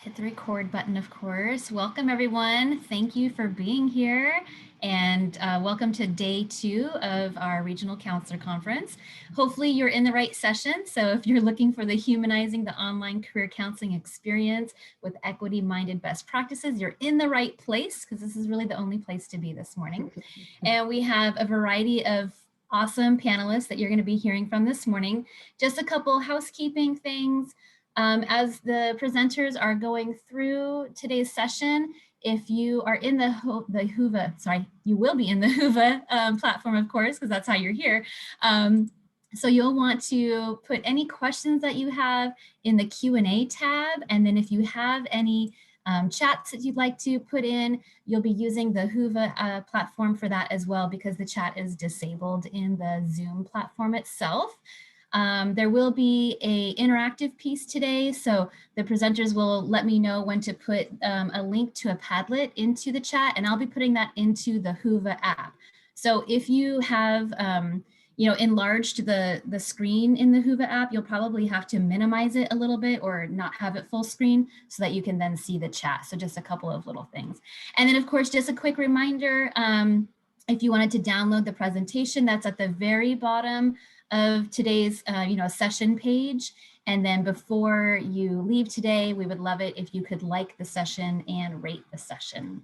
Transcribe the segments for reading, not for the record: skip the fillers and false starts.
Hit the record button, of course. Welcome, everyone. Thank you for being here. And welcome to day 2 of our Regional Counselor Conference. Hopefully you're in the right session. So if you're looking for the Humanizing the Online Career Counseling Experience with equity-minded best practices, you're in the right place, because this is really the only place to be this morning. And we have a variety of awesome panelists that you're going to be hearing from this morning. Just a couple housekeeping things. As the presenters are going through today's session, if you are in the Whova, sorry, you will be in the Whova platform, of course, because that's how you're here. So you'll want to put any questions that you have in the Q&A tab. And then if you have any chats that you'd like to put in, you'll be using the Whova platform for that as well, because the chat is disabled in the Zoom platform itself. There will be an interactive piece today, so the presenters will let me know when to put a link to a Padlet into the chat, and I'll be putting that into the Whova app. So if you have enlarged the screen in the Whova app, you'll probably have to minimize it a little bit or not have it full screen so that you can then see the chat. So just a couple of little things. And then, of course, just a quick reminder, if you wanted to download the presentation, that's at the very bottom of today's session page. And then before you leave today, we would love it if you could like the session and rate the session.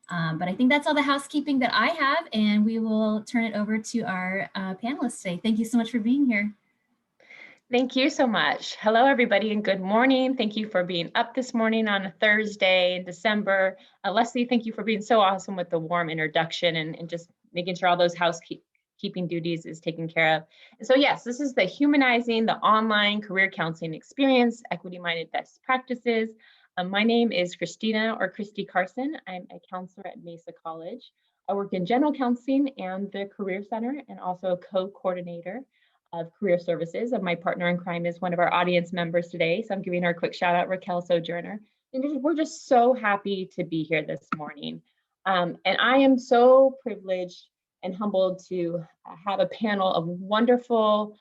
But I think that's all the housekeeping that I have, and we will turn it over to our panelists today. Thank you so much for being here. Thank you so much. Hello, everybody, and good morning. Thank you for being up this morning on a Thursday in December. Leslie, thank you for being so awesome with the warm introduction and just making sure all those housekeeping duties is taken care of. And so yes, this is the Humanizing the Online Career Counseling Experience, Equity-Minded Best Practices. My name is Kristina, or Christy Carson. I'm a counselor at Mesa College. I work in general counseling and the Career Center, and also a co-coordinator of career services. And my partner in crime is one of our audience members today. So I'm giving her a quick shout out, Raquel Sojourner. And we're just so happy to be here this morning. And I am so privileged and humbled to have a panel of wonderful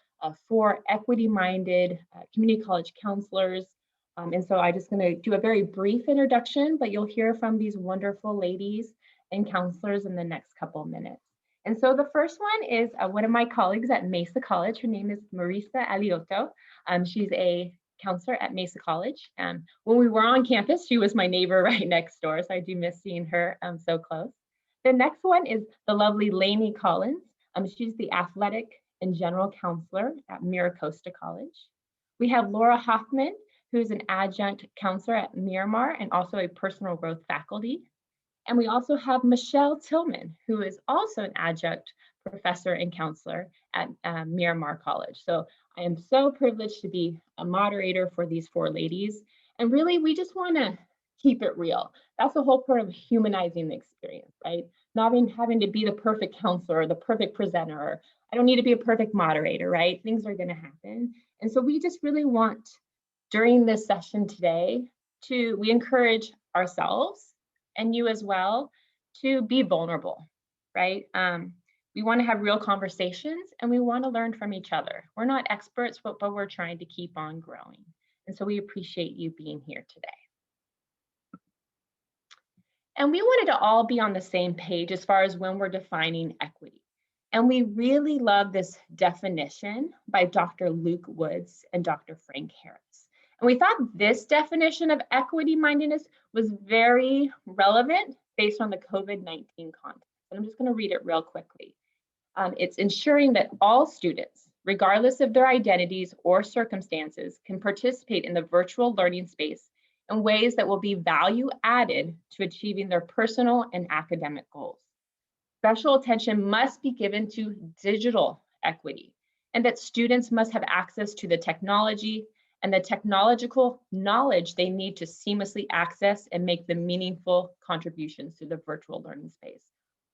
4 equity-minded community college counselors. And so I'm just going to do a very brief introduction, but you'll hear from these wonderful ladies and counselors in the next couple of minutes. And so the first one is one of my colleagues at Mesa College. Her name is Marisa Alioto. She's a counselor at Mesa College. When we were on campus, she was my neighbor right next door, so I do miss seeing her so close. The next one is the lovely Laney Collins. She's the athletic and general counselor at MiraCosta College. We have Laura Hofmann, who's an adjunct counselor at Miramar and also a personal growth faculty. And we also have Michelle Tillman, who is also an adjunct professor and counselor at Miramar College. So I am so privileged to be a moderator for these 4 ladies. And really, we just want to keep it real. That's the whole part of humanizing the experience, right? Not having to be the perfect counselor or the perfect presenter. Or I don't need to be a perfect moderator, right? Things are going to happen. And so we just really want, during this session today, we encourage ourselves and you as well to be vulnerable, right? We want to have real conversations and we want to learn from each other. We're not experts, but we're trying to keep on growing. And so we appreciate you being here today. And we wanted to all be on the same page as far as when we're defining equity. And we really love this definition by Dr. Luke Woods and Dr. Frank Harris. And we thought this definition of equity-mindedness was very relevant based on the COVID-19 context. And I'm just going to read it real quickly. It's ensuring that all students, regardless of their identities or circumstances, can participate in the virtual learning space in ways that will be value added to achieving their personal and academic goals. Special attention must be given to digital equity, and that students must have access to the technology and the technological knowledge they need to seamlessly access and make the meaningful contributions to the virtual learning space.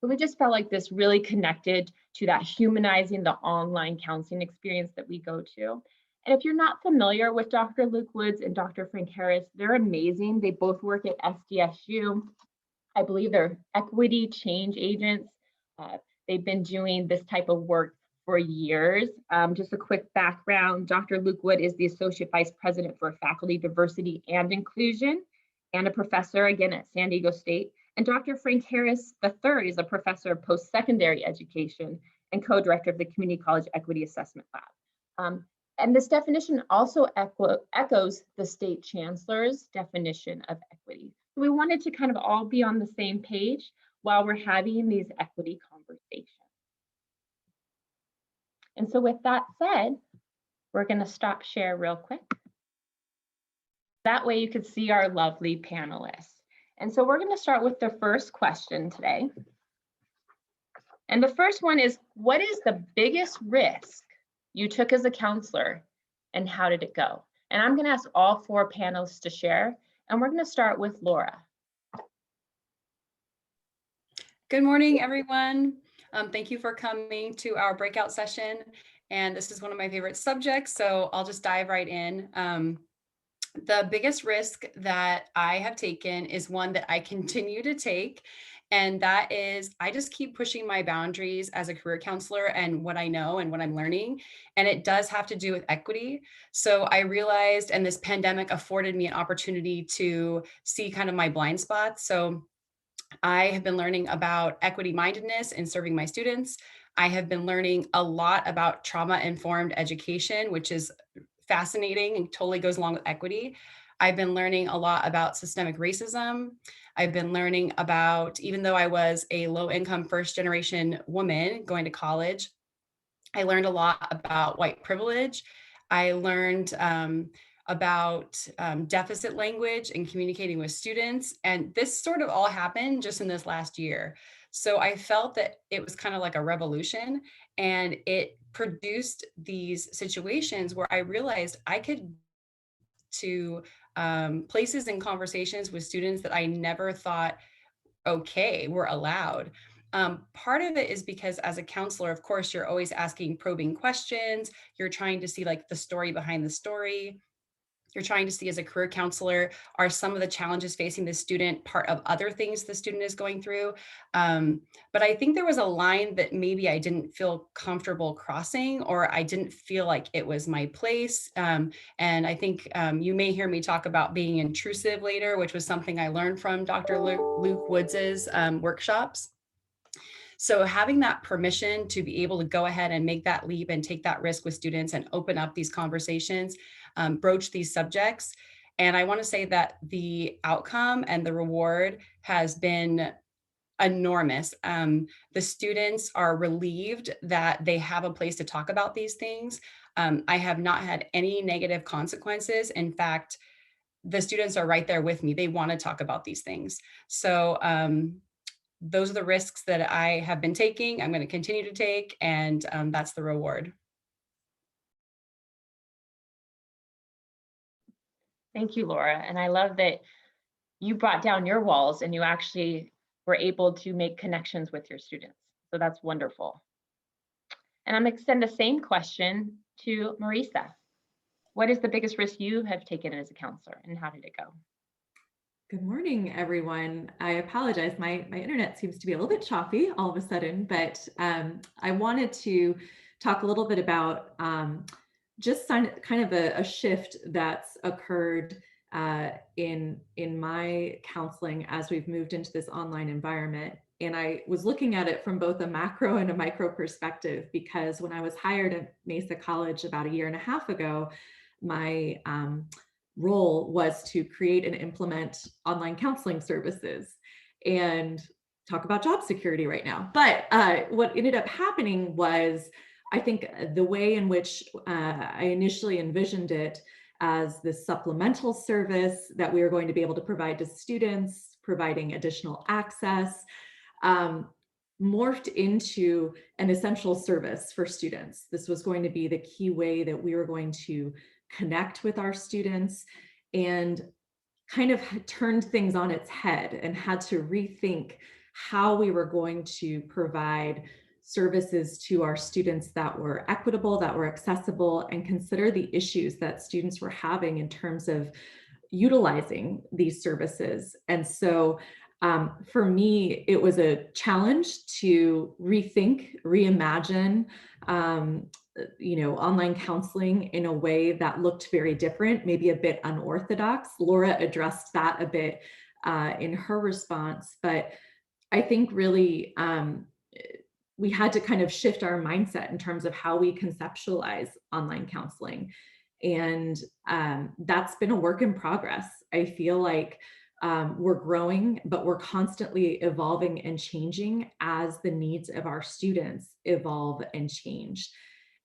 So we just felt like this really connected to that humanizing the online counseling experience that we go to. And if you're not familiar with Dr. Luke Woods and Dr. Frank Harris, they're amazing. They both work at SDSU. I believe they're equity change agents. They've been doing this type of work for years. Just a quick background, Dr. Luke Wood is the Associate Vice President for Faculty Diversity and Inclusion and a professor, again, at San Diego State. And Dr. Frank Harris III is a professor of post-secondary education and co-director of the Community College Equity Assessment Lab. And this definition also echoes the state chancellor's definition of equity. So we wanted to kind of all be on the same page while we're having these equity conversations. And so with that said, we're going to stop share real quick. That way you could see our lovely panelists. And so we're going to start with the first question today. And the first one is, what is the biggest risk you took as a counselor and how did it go? And I'm going to ask all 4 panelists to share. And we're going to start with Laura. Good morning, everyone. Thank you for coming to our breakout session. And this is one of my favorite subjects, so I'll just dive right in. The biggest risk that I have taken is one that I continue to take, and that is I just keep pushing my boundaries as a career counselor and what I know and what I'm learning. And it does have to do with equity. So I realized, and this pandemic afforded me an opportunity to see kind of my blind spots. So I have been learning about equity mindedness in serving my students. I have been learning a lot about trauma-informed education, which is fascinating and totally goes along with equity. I've been learning a lot about systemic racism. I've been learning about, even though I was a low-income first-generation woman going to college, I learned a lot about white privilege. I learned about deficit language and communicating with students. And this sort of all happened just in this last year. So I felt that it was kind of like a revolution, and it produced these situations where I realized I could to places and conversations with students that I never thought, okay, were allowed. Part of it is because as a counselor, of course, you're always asking probing questions. You're trying to see like the story behind the story. You're trying to see as a career counselor, are some of the challenges facing the student part of other things the student is going through? But I think there was a line that maybe I didn't feel comfortable crossing, or I didn't feel like it was my place. And I think you may hear me talk about being intrusive later, which was something I learned from Dr. Luke Woods's workshops. So having that permission to be able to go ahead and make that leap and take that risk with students and open up these conversations, broach these subjects. And I want to say that the outcome and the reward has been enormous. The students are relieved that they have a place to talk about these things. I have not had any negative consequences. In fact, the students are right there with me. They want to talk about these things. So those are the risks that I have been taking. I'm going to continue to take, and that's the reward. Thank you, Laura. And I love that you brought down your walls and you actually were able to make connections with your students. So that's wonderful. And I'm going to extend the same question to Marisa. What is the biggest risk you have taken as a counselor, and how did it go? Good morning, everyone. I apologize. My internet seems to be a little bit choppy all of a sudden, but I wanted to talk a little bit about just kind of a shift that's occurred in my counseling as we've moved into this online environment. And I was looking at it from both a macro and a micro perspective, because when I was hired at Mesa College about 1.5 years ago, my role was to create and implement online counseling services and talk about job security right now. But what ended up happening was, I think the way in which I initially envisioned it as this supplemental service that we were going to be able to provide to students, providing additional access, morphed into an essential service for students. This was going to be the key way that we were going to connect with our students, and kind of turned things on its head and had to rethink how we were going to provide services to our students that were equitable, that were accessible, and consider the issues that students were having in terms of utilizing these services. And so for me, it was a challenge to rethink, reimagine online counseling in a way that looked very different, maybe a bit unorthodox. Laura addressed that a bit in her response, but I think really we had to kind of shift our mindset in terms of how we conceptualize online counseling. And that's been a work in progress. I feel like we're growing, but we're constantly evolving and changing as the needs of our students evolve and change.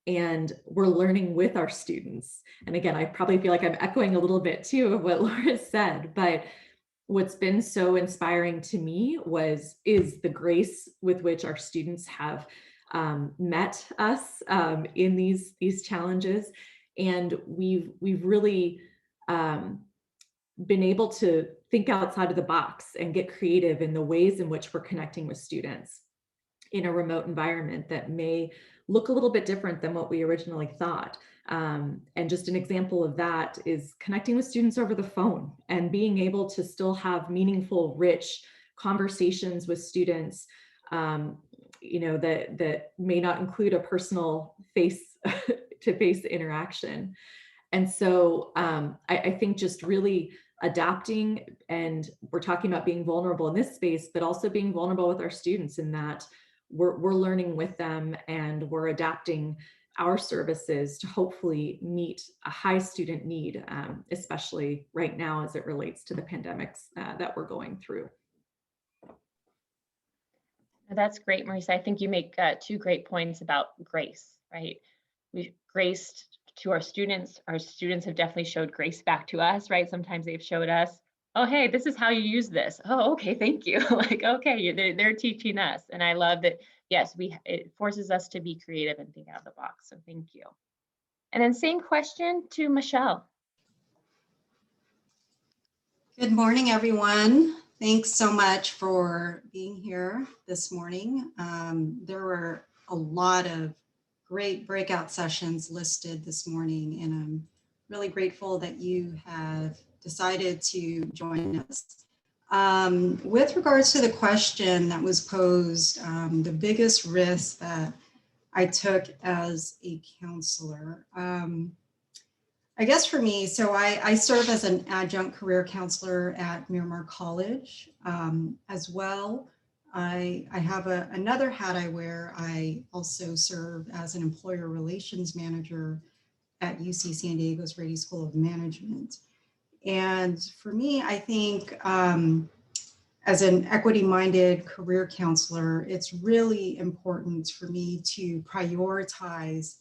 And we're learning with our students. And again, I probably feel like I'm echoing a little bit too of what Laura said, but what's been so inspiring to me is the grace with which our students have met us in these challenges. And we've really been able to think outside of the box and get creative in the ways in which we're connecting with students in a remote environment that may look a little bit different than what we originally thought. And just an example of that is connecting with students over the phone and being able to still have meaningful, rich conversations with students, that may not include a personal face-to-face interaction. And so I think just really adapting, and we're talking about being vulnerable in this space, but also being vulnerable with our students in that we're learning with them and we're adapting our services to hopefully meet a high student need, especially right now as it relates to the pandemics that we're going through. That's great, Marisa. I think you make two great points about grace, right? We've graced to our students. Our students have definitely showed grace back to us, right? Sometimes they've showed us, oh, hey, this is how you use this. Oh, okay, thank you. Like, okay, they're teaching us. And I love that, yes, it forces us to be creative and think out of the box. So thank you. And then same question to Michelle. Good morning, everyone. Thanks so much for being here this morning. There were a lot of great breakout sessions listed this morning, and I'm really grateful that you have decided to join us. With regards to the question that was posed, the biggest risk that I took as a counselor, I guess for me, so I serve as an adjunct career counselor at Miramar College as well. I have another hat I wear. I also serve as an employer relations manager at UC San Diego's Rady School of Management. And for me, I think as an equity-minded career counselor, it's really important for me to prioritize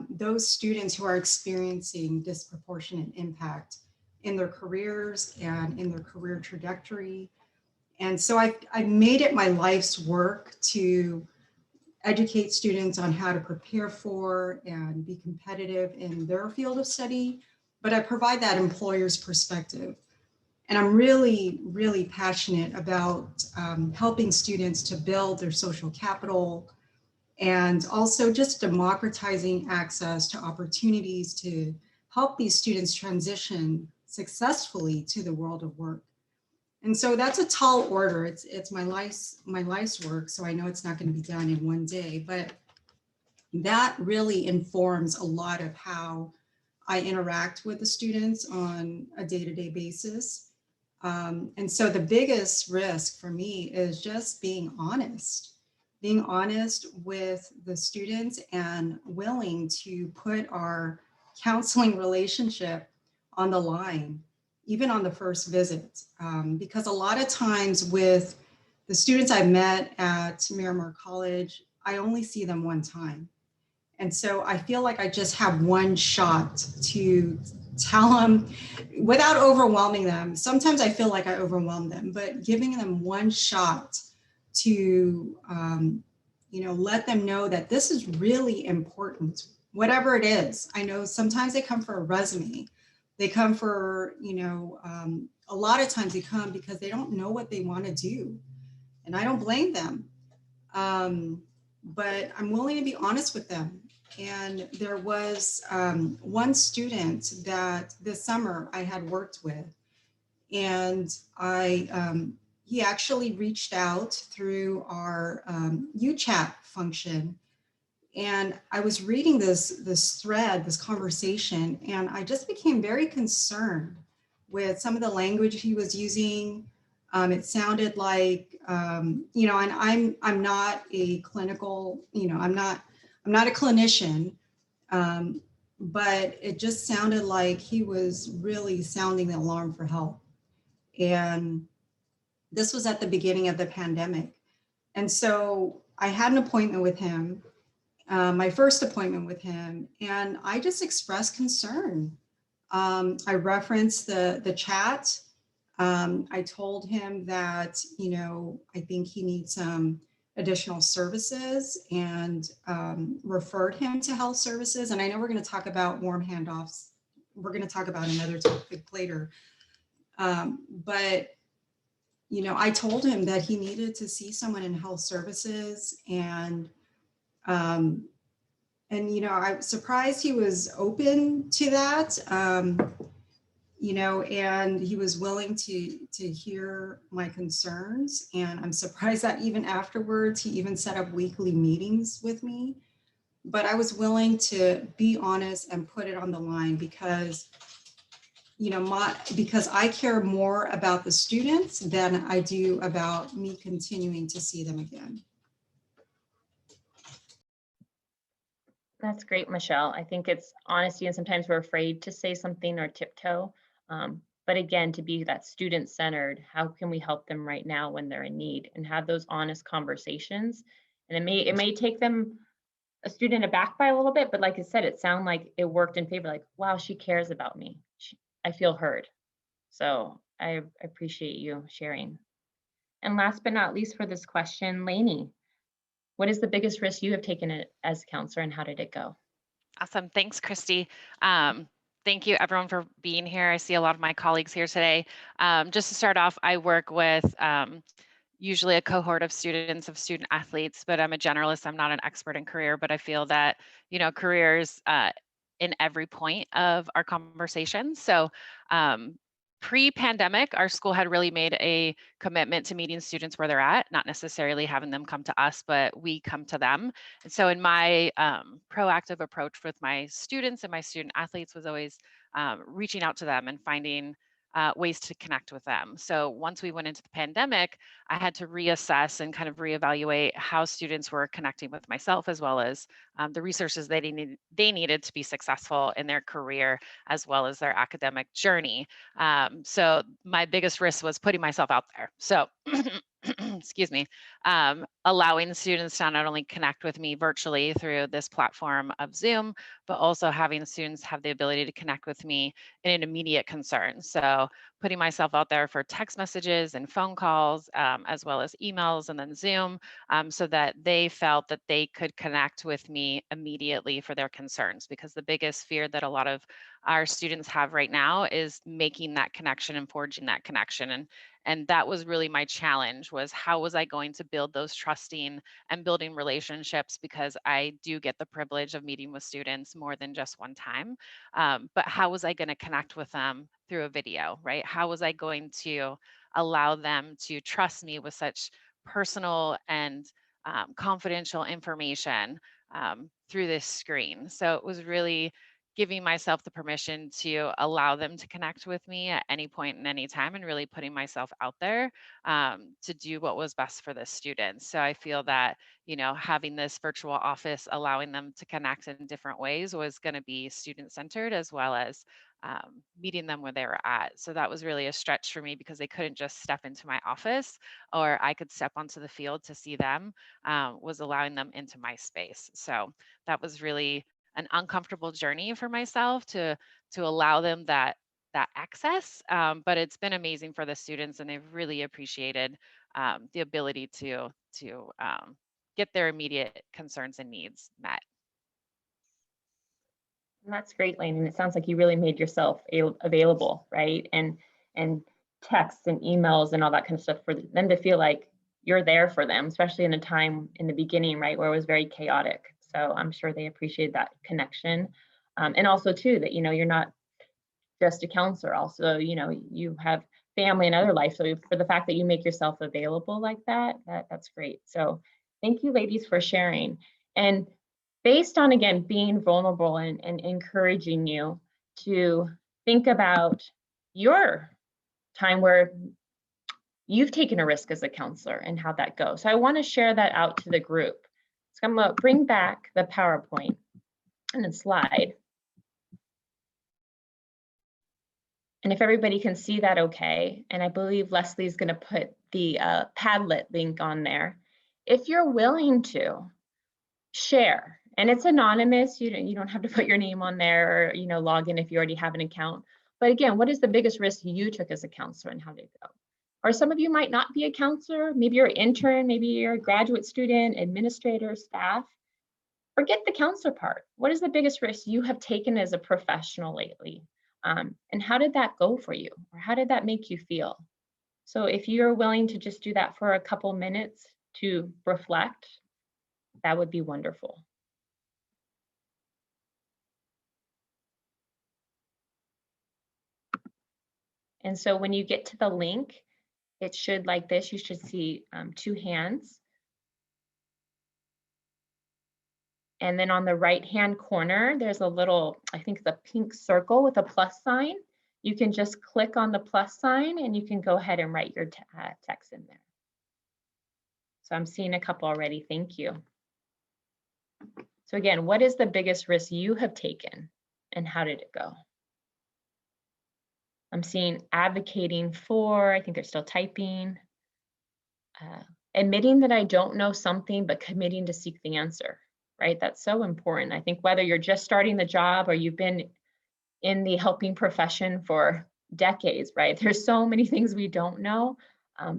those students who are experiencing disproportionate impact in their careers and in their career trajectory. And so I made it my life's work to educate students on how to prepare for and be competitive in their field of study, but I provide that employer's perspective. And I'm really, really passionate about helping students to build their social capital, and also just democratizing access to opportunities to help these students transition successfully to the world of work. And so that's a tall order. It's my life's work, so I know it's not going to be done in one day, but that really informs a lot of how I interact with the students on a day-to-day basis. And so the biggest risk for me is just being honest with the students and willing to put our counseling relationship on the line, even on the first visit. Because a lot of times with the students I've met at Miramar College, I only see them one time. And so I feel like I just have one shot to tell them without overwhelming them. Sometimes I feel like I overwhelm them, but giving them one shot to let them know that this is really important, whatever it is. I know sometimes they come for a resume. They come for, a lot of times they come because they don't know what they want to do. And I don't blame them. But I'm willing to be honest with them. And there was one student that this summer I had worked with, and he actually reached out through our UChat function, And I was reading this thread, this conversation, and I just became very concerned with some of the language he was using. It sounded like, you know, and I'm not a clinical, you know, I'm not a clinician, but it just sounded like he was really sounding the alarm for help. And this was at the beginning of the pandemic. And so I had an appointment with him, my first appointment with him, and I just expressed concern. I referenced the chat. I told him that, you know, I think he needs some additional services, and referred him to health services. And I know we're going to talk about warm handoffs. We're going to talk about another topic later. But you know, I told him that he needed to see someone in health services, and you know, I'm surprised he was open to that. You know, and he was willing to hear my concerns, and I'm surprised that even afterwards he even set up weekly meetings with me. But I was willing to be honest and put it on the line because, you know, because I care more about the students than I do about me continuing to see them again. That's great, Michelle. I think it's honesty, and sometimes we're afraid to say something or tiptoe. But again, to be that student-centered, how can we help them right now when they're in need, and have those honest conversations? And it may take them, a student, aback by a little bit, but like I said, it sounded like it worked in favor. Like, wow, she cares about me. I feel heard. So I appreciate you sharing. And last but not least for this question, Laney, what is the biggest risk you have taken as a counselor, and how did it go? Awesome. Thanks, Christy. Thank you everyone for being here. I see a lot of my colleagues here today. Just to start off, I work with usually a cohort of students, of student athletes, but I'm a generalist. I'm not an expert in career, but I feel that, you know, careers in every point of our conversation. So pre-pandemic, our school had really made a commitment to meeting students where they're at, not necessarily having them come to us, but we come to them. And so in my proactive approach with my students and my student athletes was always reaching out to them and finding ways to connect with them. So once we went into the pandemic, I had to reassess and kind of reevaluate how students were connecting with myself, as well as the resources they needed to be successful in their career, as well as their academic journey. So my biggest risk was putting myself out there. So excuse me, allowing students to not only connect with me virtually through this platform of Zoom, but also having students have the ability to connect with me in an immediate concern. So putting myself out there for text messages and phone calls, as well as emails and then Zoom, so that they felt that they could connect with me immediately for their concerns. Because the biggest fear that a lot of our students have right now is making that connection and forging that connection. And that was really my challenge, was how was I going to build those trusting and building relationships, because I do get the privilege of meeting with students more than just one time. But how was I going to connect with them through a video, right? How was I going to allow them to trust me with such personal and confidential information through this screen? So it was really giving myself the permission to allow them to connect with me at any point and any time, and really putting myself out there to do what was best for the students. So I feel that, you know, having this virtual office, allowing them to connect in different ways, was going to be student-centered, as well as meeting them where they were at. So that was really a stretch for me, because they couldn't just step into my office, or I could step onto the field to see them, was allowing them into my space. So that was really an uncomfortable journey for myself to allow them that access, but it's been amazing for the students, and they've really appreciated the ability to get their immediate concerns and needs met. That's great, Lane. And it sounds like you really made yourself available, right? And texts and emails and all that kind of stuff for them to feel like you're there for them, especially in a time in the beginning, right, where it was very chaotic. So I'm sure they appreciate that connection. And also too, that, you know, you're not just a counselor, also, you know, you have family and other life. So for the fact that you make yourself available like that, that's great. So thank you, ladies, for sharing. And based on, again, being vulnerable and encouraging you to think about your time where you've taken a risk as a counselor and how that goes. So I want to share that out to the group. So I'm going to bring back the PowerPoint and then slide. And if everybody can see that okay, and I believe Leslie's going to put the Padlet link on there. If you're willing to share, and it's anonymous, you don't have to put your name on there or log in if you already have an account. But again, what is the biggest risk you took as a counselor and how did it go? Or some of you might not be a counselor, maybe you're an intern, maybe you're a graduate student, administrator, staff. Forget the counselor part. What is the biggest risk you have taken as a professional lately? And how did that go for you? Or how did that make you feel? So if you're willing to just do that for a couple minutes to reflect, that would be wonderful. And so when you get to the link, it should like this, you should see 2 hands. And then on the right-hand corner, there's a little, I think the pink circle with a plus sign. You can just click on the plus sign and you can go ahead and write your text in there. So I'm seeing a couple already, thank you. So again, what is the biggest risk you have taken and how did it go? I'm seeing advocating for, I think they're still typing. Admitting that I don't know something, but committing to seek the answer, right? That's so important. I think whether you're just starting the job or you've been in the helping profession for decades, right? There's so many things we don't know,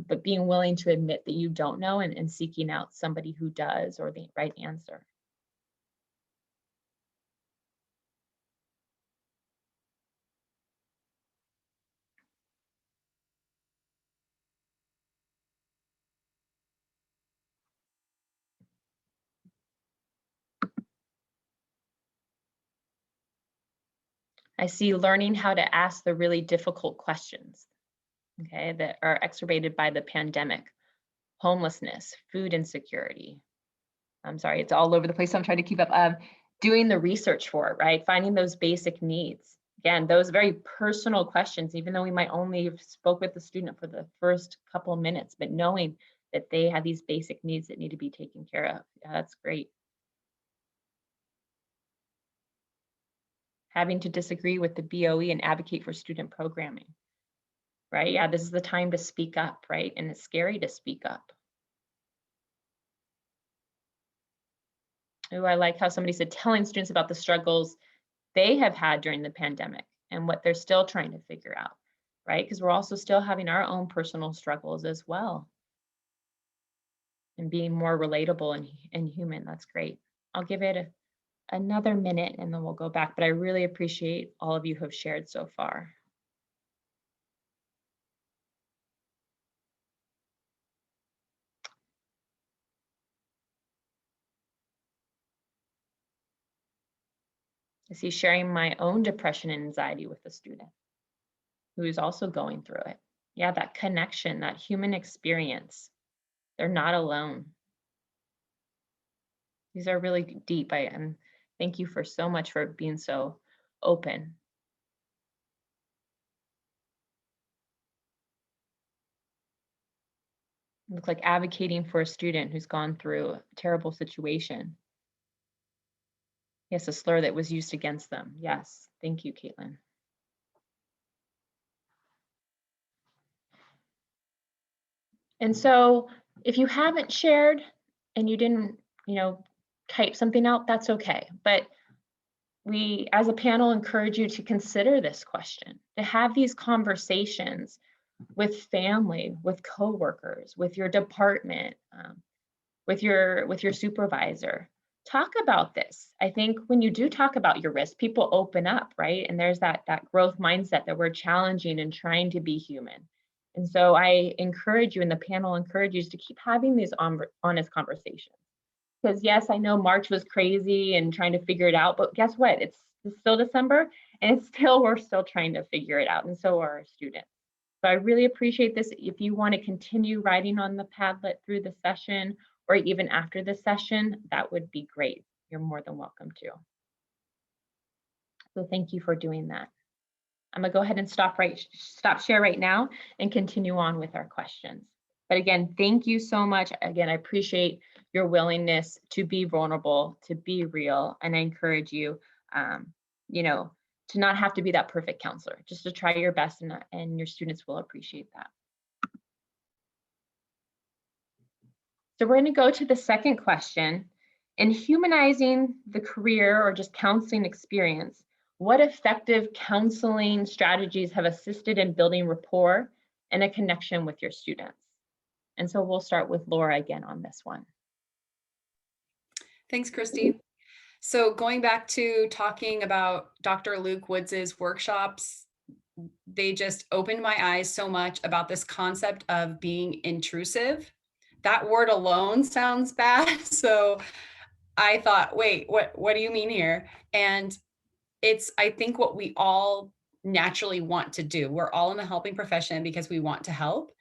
but being willing to admit that you don't know and seeking out somebody who does or the right answer. I see learning how to ask the really difficult questions, okay, that are exacerbated by the pandemic, homelessness, food insecurity. I'm sorry, it's all over the place. So I'm trying to keep up. Doing the research for it, right? Finding those basic needs. Again, those very personal questions, even though we might only have spoke with the student for the first couple of minutes, but knowing that they have these basic needs that need to be taken care of. Yeah, that's great. Having to disagree with the BOE and advocate for student programming, right? Yeah, this is the time to speak up, right? And it's scary to speak up. Oh, I like how somebody said telling students about the struggles they have had during the pandemic and what they're still trying to figure out, right? Because we're also still having our own personal struggles as well. And being more relatable and human, that's great. I'll give it another minute and then we'll go back, but I really appreciate all of you who have shared so far. I see sharing my own depression and anxiety with a student who is also going through it. Yeah, that connection, that human experience. They're not alone. These are really deep. And thank you for so much for being so open. It looks like advocating for a student who's gone through a terrible situation. Yes, a slur that was used against them. Yes, thank you, Caitlin. And so if you haven't shared and you didn't, type something out, that's okay. But we, as a panel, encourage you to consider this question, to have these conversations with family, with coworkers, with your department, with your supervisor. Talk about this. I think when you do talk about your risk, people open up, right? And there's that growth mindset that we're challenging and trying to be human. And so I encourage you, and the panel encourages you to keep having these honest conversations. Because yes, I know March was crazy and trying to figure it out, but guess what? It's still December and we're still trying to figure it out, and so are our students. So I really appreciate this. If you want to continue writing on the Padlet through the session or even after the session, that would be great. you're more than welcome to. So thank you for doing that. I'm gonna go ahead and stop share right now and continue on with our questions. But again, thank you so much. Again, I appreciate your willingness to be vulnerable, to be real, and I encourage you, to not have to be that perfect counselor, just to try your best, and your students will appreciate that. So we're going to go to the second question. In humanizing the career or just counseling experience, what effective counseling strategies have assisted in building rapport and a connection with your students? And so we'll start with Laura again on this one. Thanks, Christy. So going back to talking about Dr. Luke Woods's workshops, they just opened my eyes so much about this concept of being intrusive. That word alone sounds bad. So I thought, wait, what do you mean here? And it's, I think, what we all naturally want to do. We're all in the helping profession because we want to help.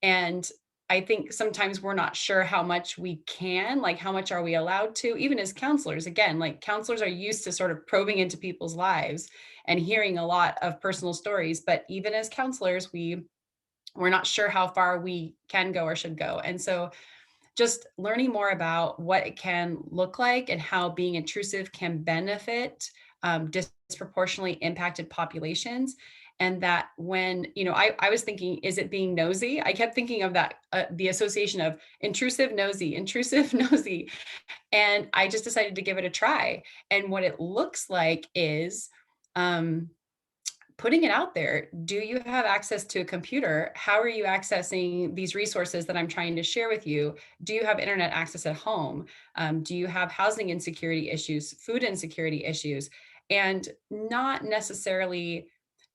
And I think sometimes we're not sure how much we can, like how much are we allowed to, even as counselors. Again, like counselors are used to sort of probing into people's lives and hearing a lot of personal stories. But even as counselors, we're not sure how far we can go or should go. And so just learning more about what it can look like and how being intrusive can benefit disproportionately impacted populations. And that when, I was thinking, is it being nosy? I kept thinking of that, the association of intrusive, nosy. And I just decided to give it a try. And what it looks like is putting it out there. Do you have access to a computer? How are you accessing these resources that I'm trying to share with you? Do you have internet access at home? Do you have housing insecurity issues, food insecurity issues? And not necessarily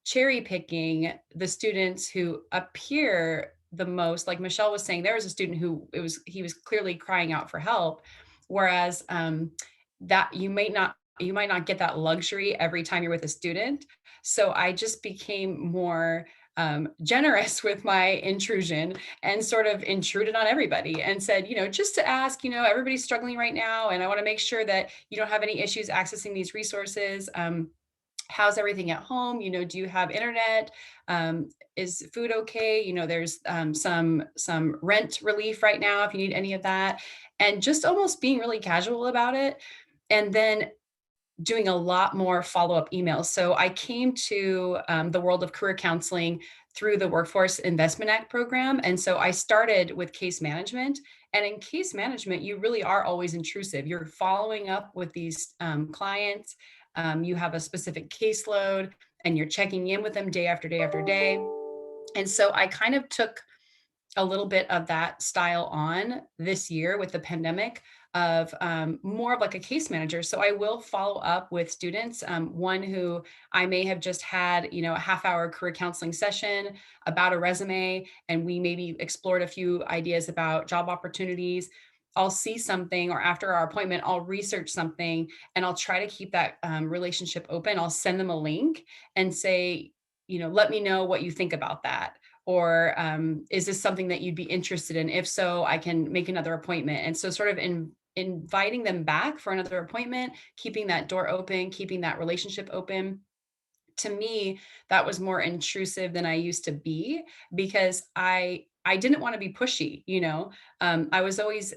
cherry picking the students who appear the most, like Michelle was saying, there was a student who he was clearly crying out for help. Whereas that you might not get that luxury every time you're with a student. So I just became more generous with my intrusion and sort of intruded on everybody and said, just to ask, everybody's struggling right now. And I want to make sure that you don't have any issues accessing these resources. How's everything at home? Do you have internet? Is food okay? There's some rent relief right now if you need any of that. And just almost being really casual about it. And then doing a lot more follow-up emails. So I came to the world of career counseling through the Workforce Investment Act program. And so I started with case management. And in case management, you really are always intrusive. You're following up with these clients. You have a specific caseload and you're checking in with them day after day after day. And so I kind of took a little bit of that style on this year with the pandemic of more of like a case manager. So I will follow up with students, one who I may have just had, a half-hour career counseling session about a resume, and we maybe explored a few ideas about job opportunities. I'll see something, or after our appointment, I'll research something and I'll try to keep that relationship open. I'll send them a link and say, let me know what you think about that. Or is this something that you'd be interested in? If so, I can make another appointment. And so sort of inviting them back for another appointment, keeping that door open, keeping that relationship open. To me, that was more intrusive than I used to be, because I didn't want to be pushy. I was always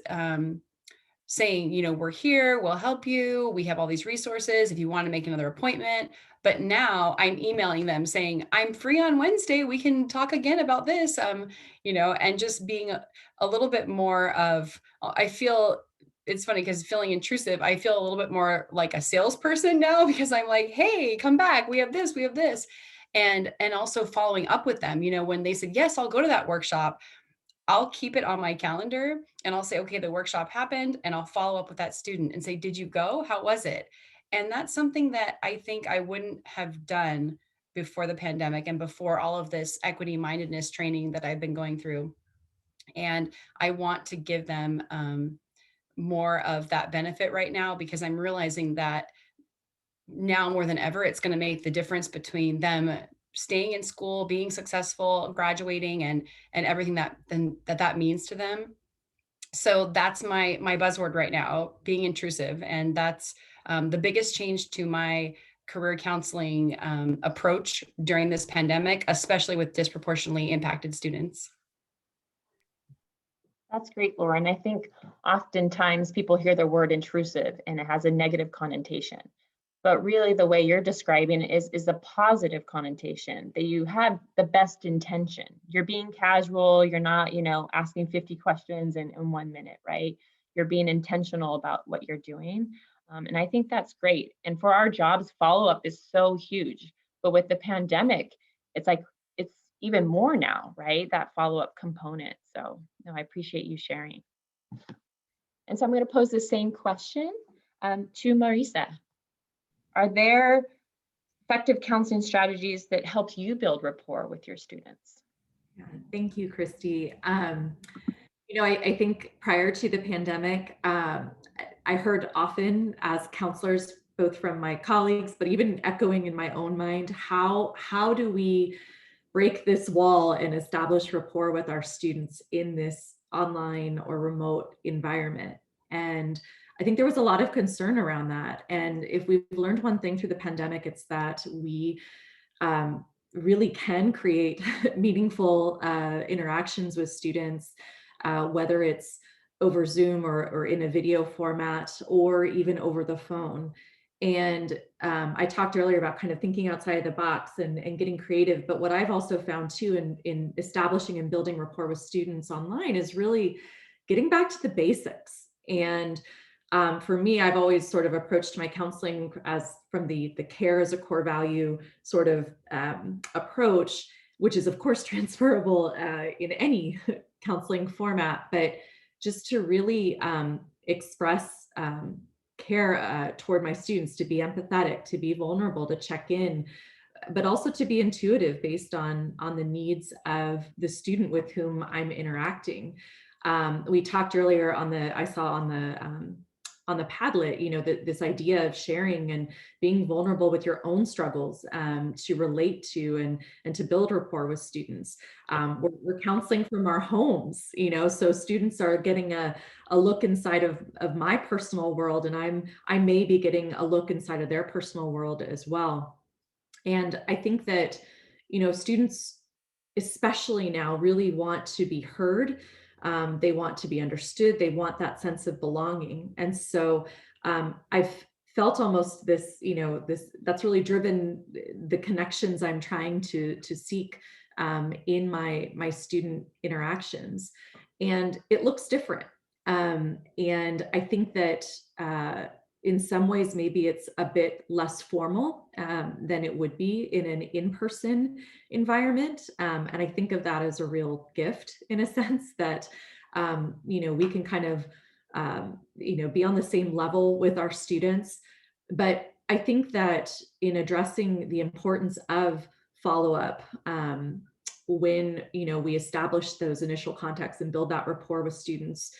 saying, we're here, we'll help you. We have all these resources if you want to make another appointment. But now I'm emailing them saying, I'm free on Wednesday. We can talk again about this, and just being a little bit more of, I feel, it's funny because feeling intrusive, I feel a little bit more like a salesperson now, because I'm like, hey, come back. We have this. And also following up with them, when they said, yes, I'll go to that workshop, I'll keep it on my calendar and I'll say, okay, the workshop happened, and I'll follow up with that student and say, did you go? How was it? And that's something that I think I wouldn't have done before the pandemic and before all of this equity mindedness training that I've been going through. And I want to give them more of that benefit right now, because I'm realizing that now more than ever, it's going to make the difference between them staying in school, being successful, graduating, and everything that means to them. So that's my buzzword right now, being intrusive. And that's the biggest change to my career counseling approach during this pandemic, especially with disproportionately impacted students. That's great, Laura. And I think oftentimes people hear the word intrusive and it has a negative connotation. But really the way you're describing it is a positive connotation, that you have the best intention. You're being casual, you're not, asking 50 questions in 1 minute, right? You're being intentional about what you're doing. And I think that's great. And for our jobs, follow-up is so huge. But with the pandemic, it's like, it's even more now, right? That follow-up component. So no, I appreciate you sharing. And so I'm going to pose the same question to Marisa. Are there effective counseling strategies that help you build rapport with your students? Yeah, thank you, Kristy. I think prior to the pandemic, I heard often as counselors, both from my colleagues, but even echoing in my own mind, how do we break this wall and establish rapport with our students in this online or remote environment? And I think there was a lot of concern around that. And if we've learned one thing through the pandemic, it's that we really can create meaningful interactions with students, whether it's over Zoom or in a video format or even over the phone. And I talked earlier about kind of thinking outside the box and getting creative. But what I've also found too in establishing and building rapport with students online is really getting back to the basics. And for me, I've always sort of approached my counseling as from the care as a core value sort of approach, which is of course transferable in any counseling format, but just to really express care toward my students, to be empathetic, to be vulnerable, to check in, but also to be intuitive based on the needs of the student with whom I'm interacting. We talked earlier I saw on the Padlet, this idea of sharing and being vulnerable with your own struggles to relate to and to build rapport with students. We're counseling from our homes, so students are getting a look inside of my personal world, and I may be getting a look inside of their personal world as well. And I think that, students, especially now, really want to be heard. They want to be understood. They want that sense of belonging. And so I've felt almost this, that's really driven the connections I'm trying to seek in my student interactions. And it looks different. And I think that in some ways, maybe it's a bit less formal than it would be in an in-person environment. And I think of that as a real gift in a sense that, we can kind of, be on the same level with our students. But I think that in addressing the importance of follow-up, when, we establish those initial contacts and build that rapport with students,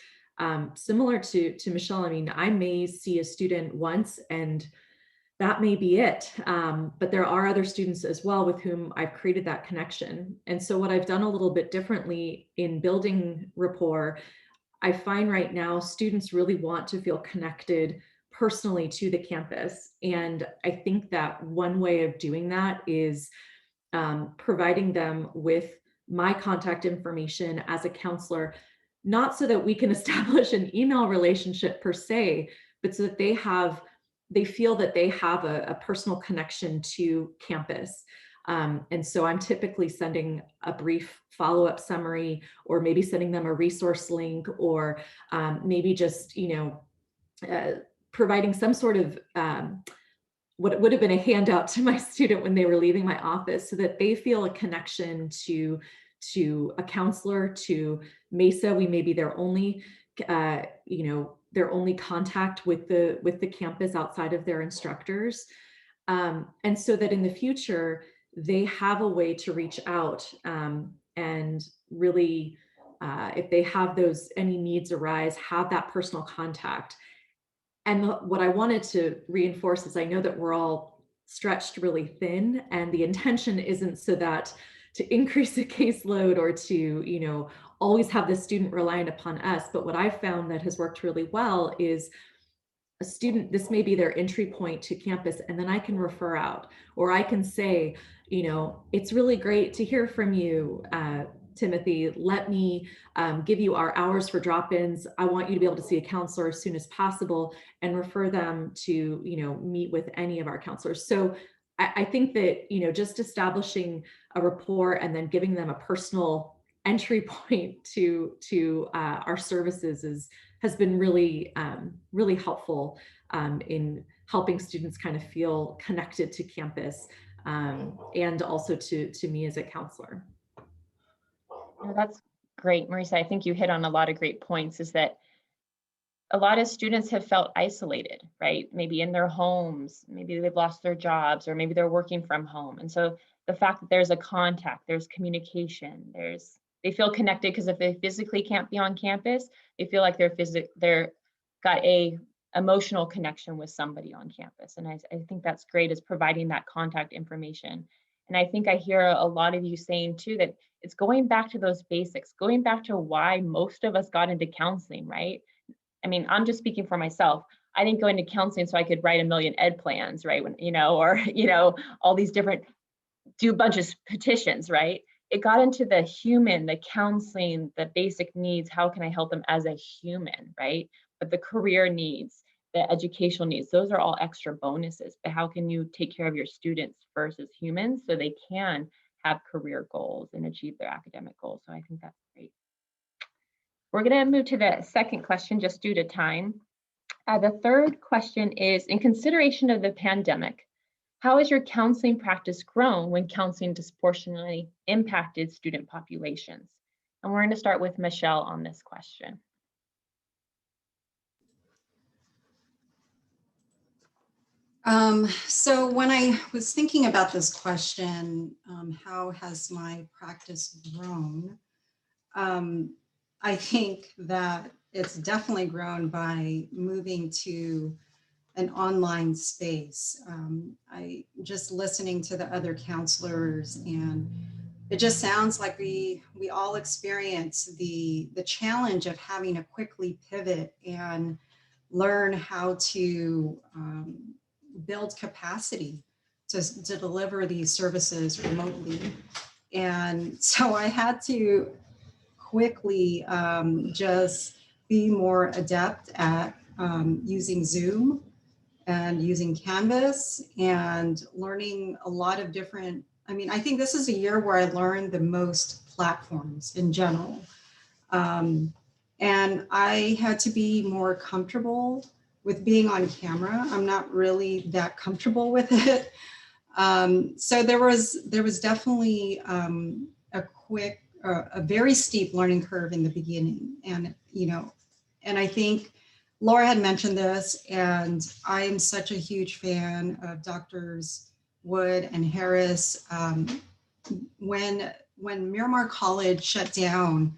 similar to Michelle, I mean, I may see a student once and that may be it. But there are other students as well with whom I've created that connection. And so what I've done a little bit differently in building rapport, I find right now students really want to feel connected personally to the campus. And I think that one way of doing that is providing them with my contact information as a counselor, not so that we can establish an email relationship per se, but so that they feel that they have a personal connection to campus. And so I'm typically sending a brief follow-up summary, or maybe sending them a resource link, or maybe just, providing some sort of what would have been a handout to my student when they were leaving my office, so that they feel a connection to a counselor, to Mesa. We may be their only, their only contact with the campus outside of their instructors. And so that in the future, they have a way to reach out and really, if they have any needs arise, have that personal contact. And what I wanted to reinforce is I know that we're all stretched really thin, and the intention isn't so that to increase the caseload or to, always have the student reliant upon us. But what I've found that has worked really well is a student, this may be their entry point to campus, and then I can refer out, or I can say, you know, it's really great to hear from you, Timothy. Let me give you our hours for drop-ins. I want you to be able to see a counselor as soon as possible, and refer them to, you know, meet with any of our counselors. So I think that, you know, just establishing a rapport and then giving them a personal entry point to our services has been really, really helpful in helping students kind of feel connected to campus, and also to me as a counselor. No, that's great, Marisa. I think you hit on a lot of great points, is that a lot of students have felt isolated, right? Maybe in their homes, maybe they've lost their jobs, or maybe they're working from home. And so the fact that there's a contact, there's communication, they feel connected, because if they physically can't be on campus, they feel like they're got a emotional connection with somebody on campus. And I think that's great, is providing that contact information. And I think I hear a lot of you saying too, that it's going back to those basics, going back to why most of us got into counseling, right? I mean, I'm just speaking for myself. I didn't go into counseling so I could write a million ed plans, right? When, you know, or, you know, all these different, do a bunch of petitions, right? It got into the human, the counseling, the basic needs. How can I help them as a human, right? But the career needs, the educational needs, those are all extra bonuses. But how can you take care of your students first as humans, so they can have career goals and achieve their academic goals? So I think that's great. We're going to move to the second question, just due to time. The third question is, in consideration of the pandemic, how has your counseling practice grown when counseling disproportionately impacted student populations? And we're going to start with Michelle on this question. So when I was thinking about this question, how has my practice grown? I think that it's definitely grown by moving to an online space. I just listening to the other counselors, and it just sounds like we all experience the challenge of having to quickly pivot and learn how to build capacity to deliver these services remotely. And so I had to quickly just be more adept at using Zoom and using Canvas and learning a lot of different, I mean, I think this is a year where I learned the most platforms in general. And I had to be more comfortable with being on camera. I'm not really that comfortable with it. So there was definitely a very steep learning curve in the beginning. And, you know, and I think Laura had mentioned this, and I am such a huge fan of Doctors Wood and Harris. When Miramar College shut down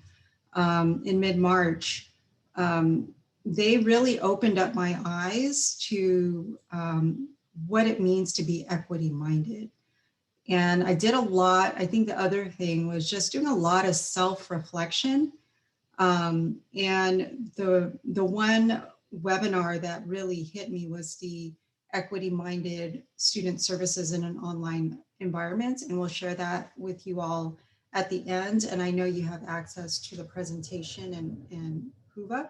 in mid-March, they really opened up my eyes to what it means to be equity-minded. And I did a lot. I think the other thing was just doing a lot of self-reflection. And the one webinar that really hit me was the equity-minded student services in an online environment. And we'll share that with you all at the end. And I know you have access to the presentation and Huva.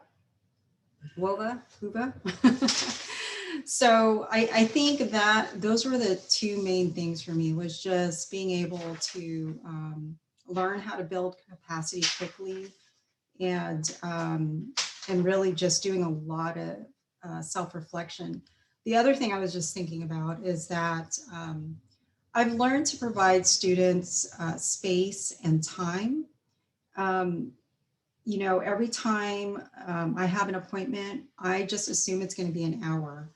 So I think that those were the two main things for me, was just being able to learn how to build capacity quickly, and really just doing a lot of self-reflection. The other thing I was just thinking about is that I've learned to provide students space and time. You know, every time I have an appointment, I just assume it's going to be an hour.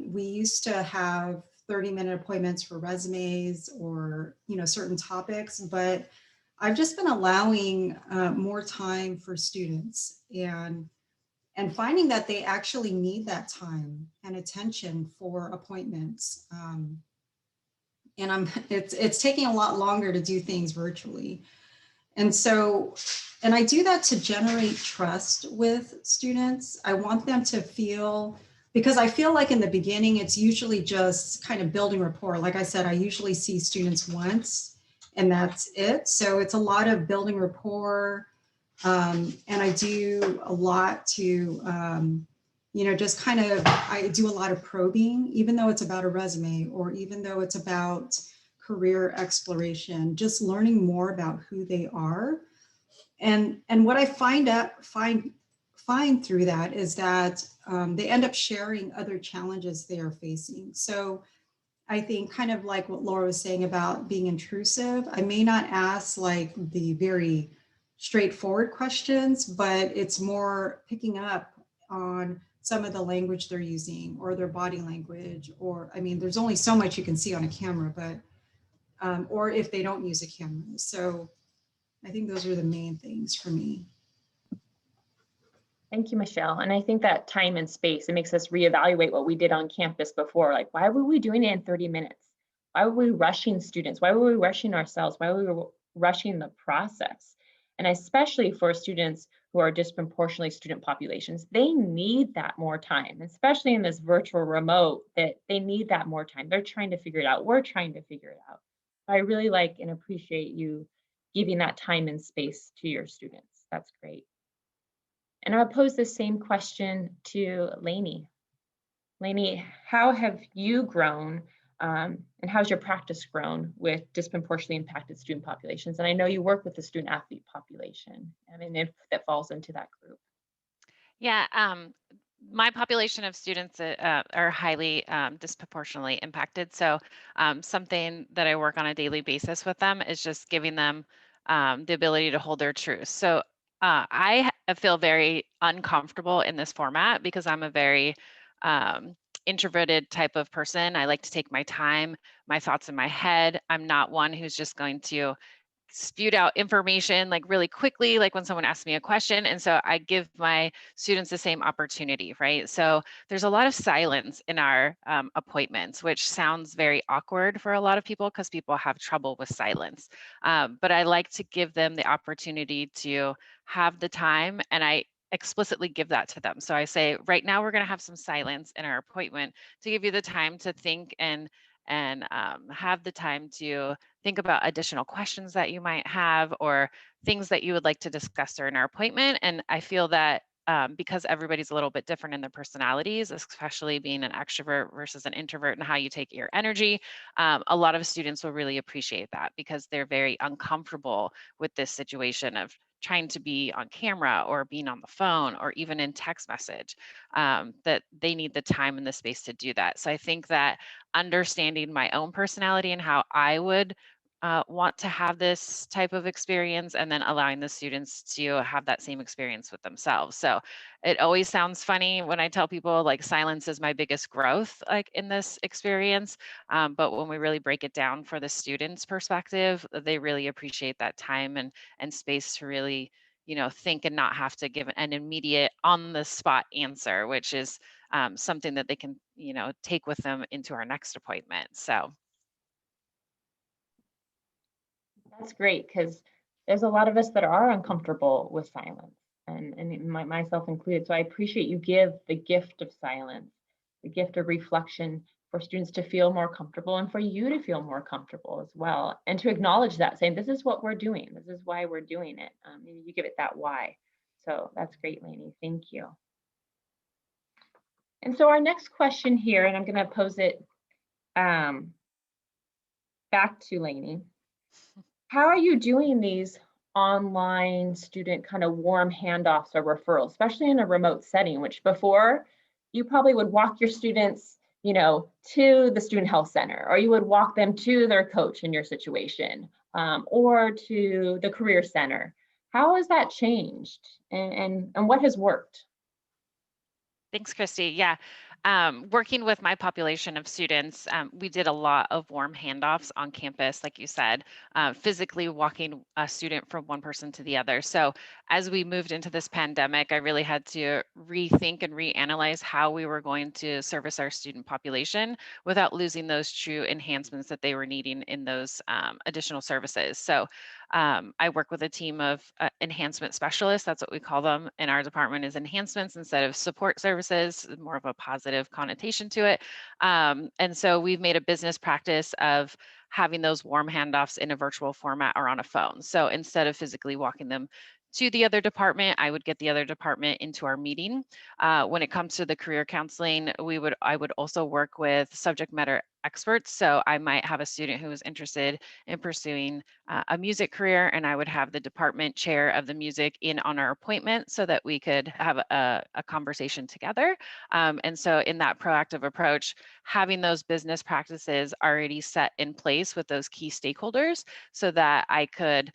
We used to have 30-minute appointments for resumes or, you know, certain topics, but I've just been allowing more time for students, and finding that they actually need that time and attention for appointments. And it's taking a lot longer to do things virtually. And so, and I do that to generate trust with students. I want them to feel, because I feel like in the beginning, it's usually just kind of building rapport. Like I said, I usually see students once and that's it. So it's a lot of building rapport. And I do a lot to, just kind of, I do a lot of probing, even though it's about a resume or even though it's about career exploration, just learning more about who they are. And what I find through that is that they end up sharing other challenges they are facing. So I think kind of like what Laura was saying about being intrusive, I may not ask like the very straightforward questions, but it's more picking up on some of the language they're using or their body language, or, I mean, there's only so much you can see on a camera, but, or if they don't use a camera. So I think those are the main things for me. Thank you, Michelle. And I think that time and space, it makes us reevaluate what we did on campus before. Like, why were we doing it in 30 minutes? Why were we rushing students? Why were we rushing ourselves? Why were we rushing the process? And especially for students who are disproportionately student populations, they need that more time, especially in this virtual remote, that they need that more time. They're trying to figure it out. We're trying to figure it out. I really like and appreciate you giving that time and space to your students. That's great. And I'll pose the same question to Laney. Laney, how have you grown and how's your practice grown with disproportionately impacted student populations? And I know you work with the student athlete population. I mean, if that falls into that group. Yeah, my population of students are highly disproportionately impacted. So something that I work on a daily basis with them is just giving them the ability to hold their truth. So feel very uncomfortable in this format because I'm a very introverted type of person. I like to take my time, my thoughts in my head. I'm not one who's just going to spewed out information like really quickly, like when someone asks me a question. And so I give my students the same opportunity, right? So there's a lot of silence in our appointments, which sounds very awkward for a lot of people because people have trouble with silence. But I like to give them the opportunity to have the time, and I explicitly give that to them. So I say, right now we're going to have some silence in our appointment to give you the time to think and have the time to think about additional questions that you might have or things that you would like to discuss during our appointment. And I feel that because everybody's a little bit different in their personalities, especially being an extrovert versus an introvert and how you take your energy, a lot of students will really appreciate that because they're very uncomfortable with this situation of trying to be on camera or being on the phone or even in text message, that they need the time and the space to do that. So I think that understanding my own personality and how I would want to have this type of experience and then allowing the students to have that same experience with themselves. So it always sounds funny when I tell people like silence is my biggest growth like in this experience. But when we really break it down for the students' perspective, they really appreciate that time and space to really, think and not have to give an immediate on the spot answer, which is something that they can, take with them into our next appointment. So. That's great because there's a lot of us that are uncomfortable with silence and myself included. So I appreciate you give the gift of silence, the gift of reflection for students to feel more comfortable and for you to feel more comfortable as well. And to acknowledge that, saying, this is what we're doing. This is why we're doing it. You give it that why. So that's great, Laney. Thank you. And so our next question here, and I'm going to pose it back to Laney. How are you doing these online student kind of warm handoffs or referrals, especially in a remote setting, which before you probably would walk your students, to the student health center, or you would walk them to their coach in your situation, or to the career center. How has that changed and what has worked? Thanks, Christy. Yeah. Working with my population of students, we did a lot of warm handoffs on campus, like you said, physically walking a student from one person to the other. So as we moved into this pandemic, I really had to rethink and reanalyze how we were going to service our student population without losing those true enhancements that they were needing in those additional services. So I work with a team of enhancement specialists. That's what we call them in our department, is enhancements instead of support services, more of a positive connotation to it. And so we've made a business practice of having those warm handoffs in a virtual format or on a phone. So instead of physically walking them to the other department, I would get the other department into our meeting. When it comes to the career counseling, I would also work with subject matter experts. So I might have a student who is interested in pursuing a music career, and I would have the department chair of the music in on our appointment so that we could have a conversation together. And so in that proactive approach, having those business practices already set in place with those key stakeholders so that I could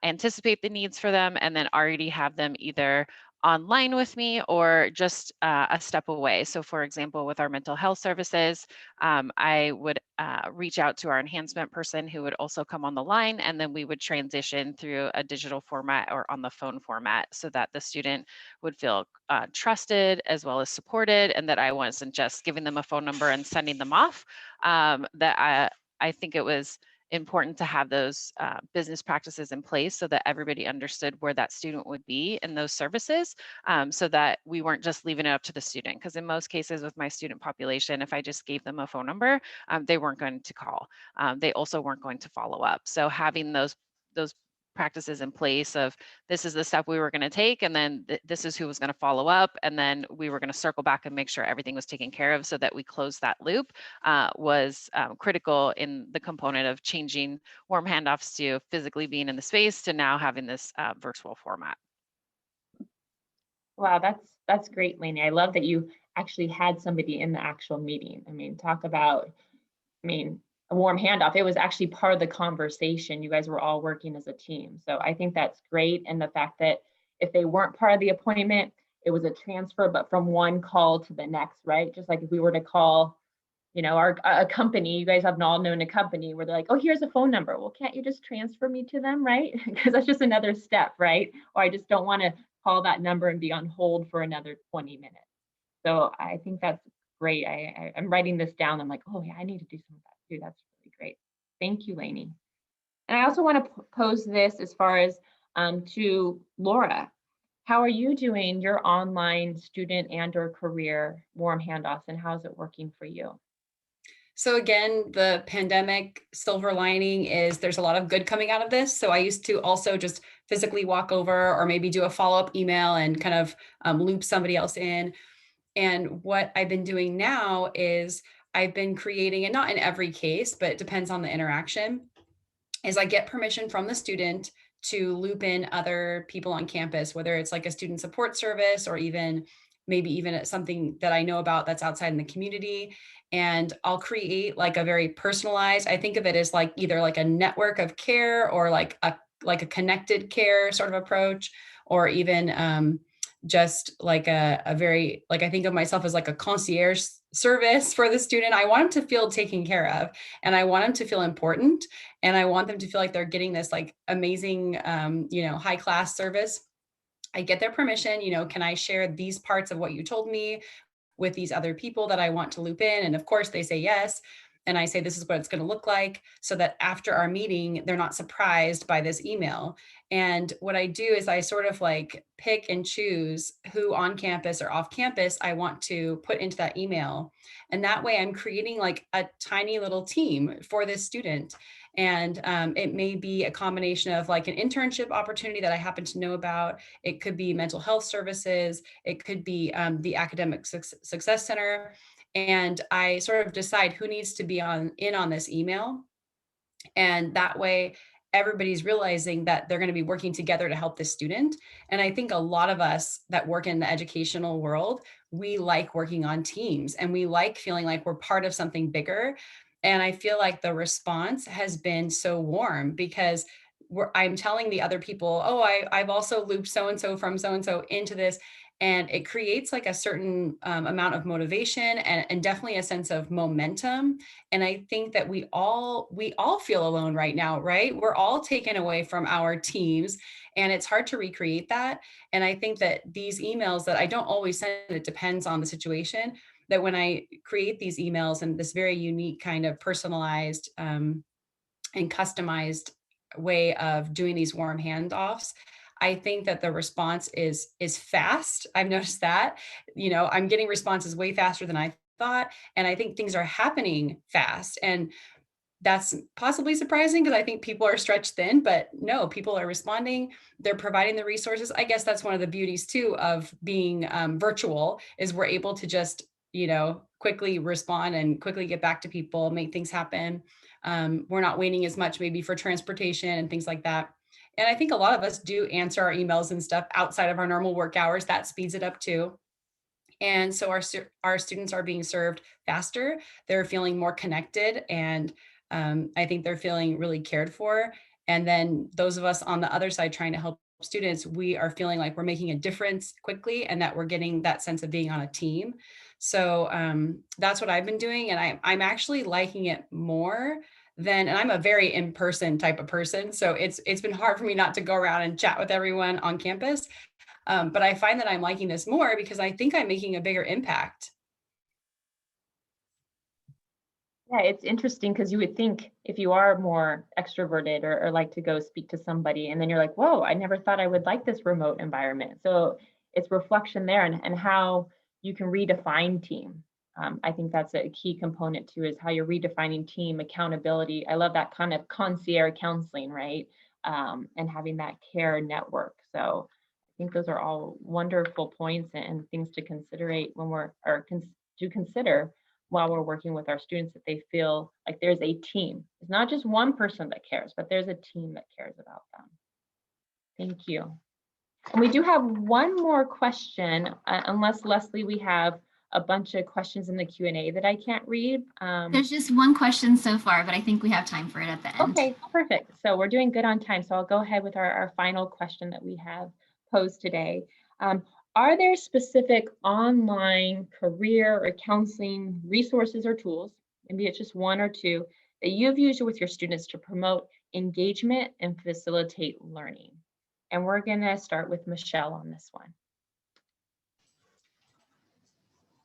anticipate the needs for them and then already have them either online with me or just a step away. So for example, with our mental health services, I would reach out to our enhancement person who would also come on the line, and then we would transition through a digital format or on the phone format so that the student would feel trusted as well as supported, and that I wasn't just giving them a phone number and sending them off. I think it was important to have those business practices in place so that everybody understood where that student would be in those services, so that we weren't just leaving it up to the student. Because in most cases with my student population, if I just gave them a phone number, they weren't going to call. They also weren't going to follow up. So having those practices in place of this is the step we were going to take, and then this is who was going to follow up, and then we were going to circle back and make sure everything was taken care of so that we closed that loop, was critical in the component of changing warm handoffs to physically being in the space to now having this virtual format. Wow, that's great, Laney. I love that you actually had somebody in the actual meeting. I mean, talk about, a warm handoff. It was actually part of the conversation. You guys were all working as a team. So I think that's great. And the fact that if they weren't part of the appointment, it was a transfer, but from one call to the next, right? Just like if we were to call, a company, you guys have all known a company where they're like, oh, here's a phone number. Well, can't you just transfer me to them, right? Because that's just another step, right? Or I just don't want to call that number and be on hold for another 20 minutes. So I think that's great. I'm writing this down. I'm like, oh yeah, I need to do some of that too. That's really great. Thank you, Laney. And I also want to pose this as far as to Laura. How are you doing your online student and or career warm handoffs, and how's it working for you? So again, the pandemic silver lining is there's a lot of good coming out of this. So I used to also just physically walk over or maybe do a follow-up email and kind of loop somebody else in. And what I've been doing now is I've been creating, and not in every case, but it depends on the interaction, is I get permission from the student to loop in other people on campus, whether it's like a student support service or maybe even something that I know about that's outside in the community. And I'll create like a very personalized, I think of it as like either like a network of care or like a connected care sort of approach, or even just like a very, like I think of myself as like a concierge service for the student. I want them to feel taken care of, and I want them to feel important, and I want them to feel like they're getting this like amazing, high class service. I get their permission, can I share these parts of what you told me with these other people that I want to loop in? And of course they say yes. And I say, this is what it's going to look like, so that after our meeting, they're not surprised by this email. And what I do is I sort of like pick and choose who on campus or off campus I want to put into that email. And that way I'm creating like a tiny little team for this student. And it may be a combination of like an internship opportunity that I happen to know about. It could be mental health services. It could be the Academic Success Center. And I sort of decide who needs to be in on this email. And that way, everybody's realizing that they're going to be working together to help this student. And I think a lot of us that work in the educational world, we like working on teams, and we like feeling like we're part of something bigger. And I feel like the response has been so warm because I'm telling the other people, oh, I've also looped so-and-so from so-and-so into this. And it creates like a certain amount of motivation and definitely a sense of momentum. And I think that we all feel alone right now, right? We're all taken away from our teams, and it's hard to recreate that. And I think that these emails that I don't always send, it depends on the situation, that when I create these emails and this very unique kind of personalized and customized way of doing these warm handoffs. I think that the response is fast. I've noticed that, I'm getting responses way faster than I thought. And I think things are happening fast. And that's possibly surprising because I think people are stretched thin, but no, people are responding. They're providing the resources. I guess that's one of the beauties too of being virtual is we're able to just, quickly respond and quickly get back to people, make things happen. We're not waiting as much maybe for transportation and things like that. And I think a lot of us do answer our emails and stuff outside of our normal work hours. That speeds it up too. And so our students are being served faster. They're feeling more connected, and I think they're feeling really cared for. And then those of us on the other side trying to help students, we are feeling like we're making a difference quickly and that we're getting that sense of being on a team. So that's what I've been doing. And I'm actually liking it more and I'm a very in-person type of person. So it's been hard for me not to go around and chat with everyone on campus. But I find that I'm liking this more because I think I'm making a bigger impact. Yeah, it's interesting because you would think if you are more extroverted or like to go speak to somebody, and then you're like, whoa, I never thought I would like this remote environment. So it's reflection there and how you can redefine team. I think that's a key component too, is how you're redefining team accountability. I love that kind of concierge counseling, right? And having that care network. So I think those are all wonderful points and things to considerate when to consider while we're working with our students, that they feel like there's a team. It's not just one person that cares, but there's a team that cares about them. Thank you. And we do have one more question, unless Leslie, we have a bunch of questions in the Q&A that I can't read. There's just one question so far, but I think we have time for it at the end. Okay, perfect. So we're doing good on time. So I'll go ahead with our final question that we have posed today. Are there specific online career or counseling resources or tools, maybe it's just one or two, that you've used with your students to promote engagement and facilitate learning? And we're going to start with Michelle on this one.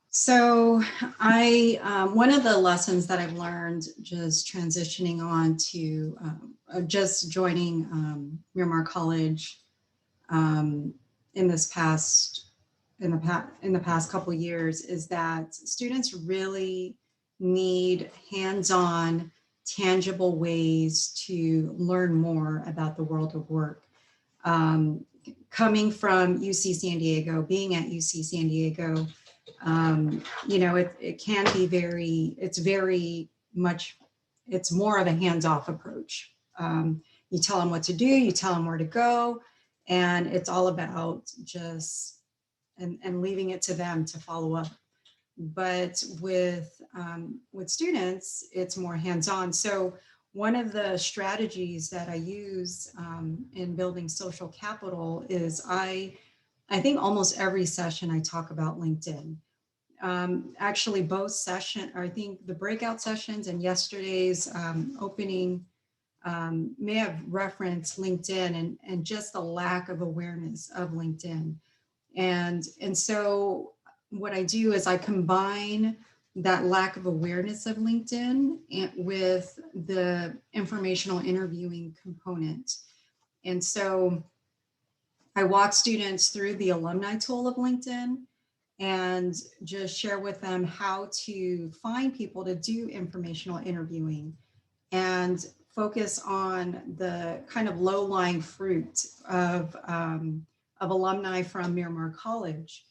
So one of the lessons that I've learned just transitioning on to just joining Miramar College in the past couple of years is that students really need hands-on, tangible ways to learn more about the world of work. Coming from UC San Diego, being at UC San Diego, it can be it's more of a hands-off approach. You tell them what to do, you tell them where to go, and it's all about just and leaving it to them to follow up. But with students, it's more hands-on. So one of the strategies that I use in building social capital is I think almost every session I talk about LinkedIn. Actually, both sessions, I think the breakout sessions and yesterday's opening may have referenced LinkedIn and just the lack of awareness of LinkedIn. And so what I do is I combine that lack of awareness of LinkedIn with the informational interviewing component. And so I walk students through the alumni tool of LinkedIn and just share with them how to find people to do informational interviewing and focus on the kind of low-lying fruit of alumni from Miramar College.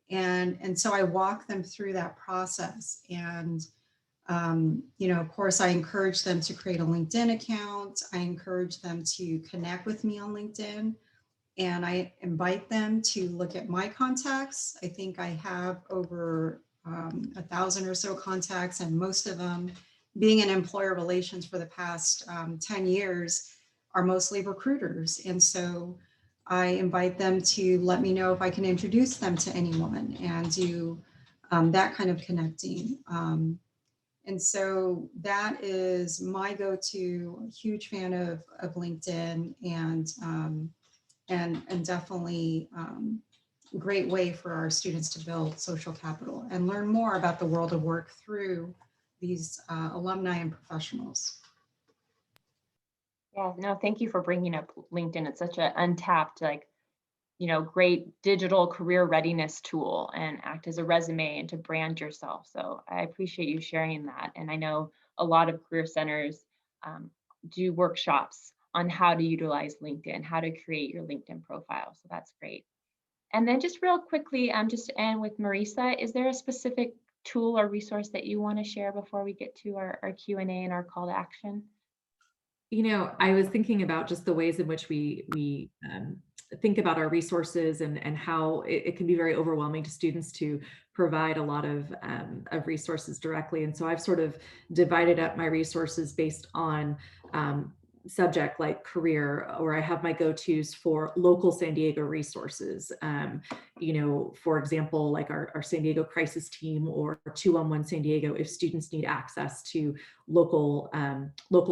And so I walk them through that process. And, of course, I encourage them to create a LinkedIn account. I encourage them to connect with me on LinkedIn. And I invite them to look at my contacts. I think I have over 1,000 or so contacts, and most of them, being in employer relations for the past 10 years, are mostly recruiters. And so I invite them to let me know if I can introduce them to anyone and do that kind of connecting. And so that is my go-to. Huge fan of LinkedIn, and definitely a great way for our students to build social capital and learn more about the world of work through these alumni and professionals. Yeah, no, thank you for bringing up LinkedIn. It's such an untapped, like, great digital career readiness tool and act as a resume and to brand yourself. So I appreciate you sharing that. And I know a lot of career centers do workshops on how to utilize LinkedIn, how to create your LinkedIn profile. So that's great. And then just real quickly, just to end with Marisa, is there a specific tool or resource that you want to share before we get to our Q&A and our call to action? I was thinking about just the ways in which we think about our resources and how it can be very overwhelming to students to provide a lot of resources directly. And so I've sort of divided up my resources based on subject like career, or I have my go-tos for local San Diego resources. For example, like our San Diego crisis team or 211 San Diego, if students need access to local